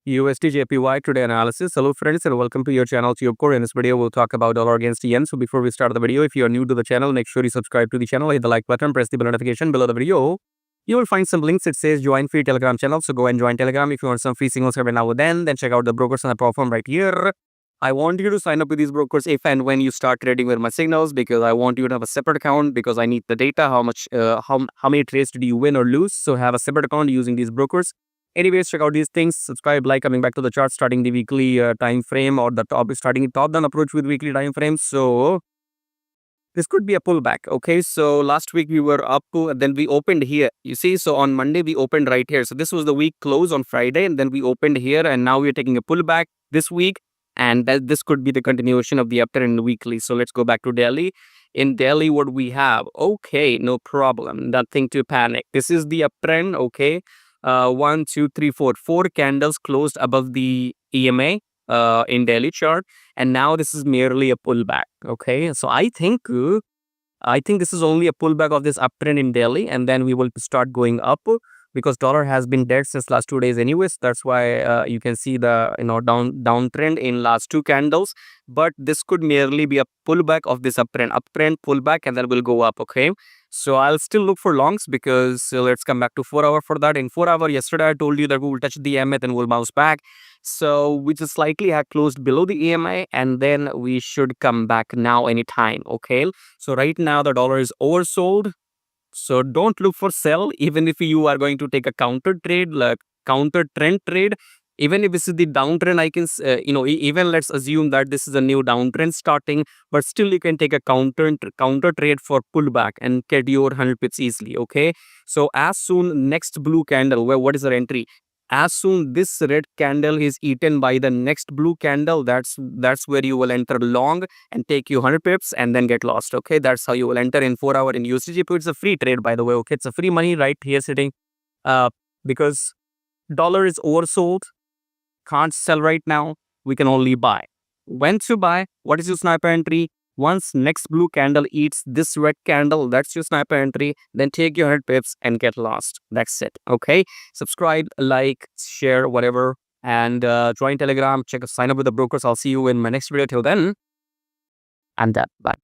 USDJPY today analysis. Hello friends and welcome to your channel TubeCore. In this video, we'll talk about dollar against yen. So before we start the video, if you are new to the channel, make sure you subscribe to the channel, hit the like button, press the bell notification below the video. You will find some links. It says join free Telegram channel. So go and join Telegram if you want some free signals every now and then check out the brokers on the platform right here. I want you to sign up with these brokers if and when you start trading with my signals, because I want you to have a separate account because I need the data, how many trades did you win or lose. So have a separate account using these brokers. Anyways, check out these things, subscribe, like, coming back to the chart, starting the weekly time frame or the starting top down approach with weekly time frames. So this could be a pullback. Okay, so last week we were up to, then we opened here, you see. So on Monday we opened right here. So this was the week close on Friday, and then we opened here, and now we're taking a pullback this week, and this could be the continuation of the uptrend weekly. So let's go back to daily. In daily, what we have, okay, no problem, nothing to panic. This is the uptrend. Okay, 1 2 3 4 4 candles closed above the EMA in daily chart, and now this is merely a pullback. Okay, so I think this is only a pullback of this uptrend in daily, and then we will start going up because dollar has been dead since last 2 days anyways. That's why you can see the downtrend in last 2 candles, but this could merely be a pullback of this uptrend pullback, and then we'll go up. Okay, so I'll still look for longs because let's come back to 4 hour for that. In 4 hour, yesterday I told you that we will touch the EMA and we'll bounce back. So we just slightly had closed below the EMA, and then we should come back now anytime. Okay, so right now the dollar is oversold. So don't look for sell, even if you are going to take a counter trade, like counter trend trade. Even if this is the downtrend, I can, even let's assume that this is a new downtrend starting, but still you can take a counter trade for pullback and get your 100 pips easily. Okay, so as soon next blue candle, what is our entry? As soon this red candle is eaten by the next blue candle, that's where you will enter long and take you 100 pips and then get lost. Okay, that's how you will enter in 4 hour in USDJPY. It's a free trade, by the way. Okay, it's a free money right here sitting because dollar is oversold, can't sell right now, we can only buy. When to buy? What is your sniper entry? Once next blue candle eats this red candle, that's your sniper entry. Then take your 100 pips and get lost. That's it. Okay, subscribe, like, share, whatever, and join Telegram. Sign up with the brokers. I'll see you in my next video. Till then, I'm done. Bye.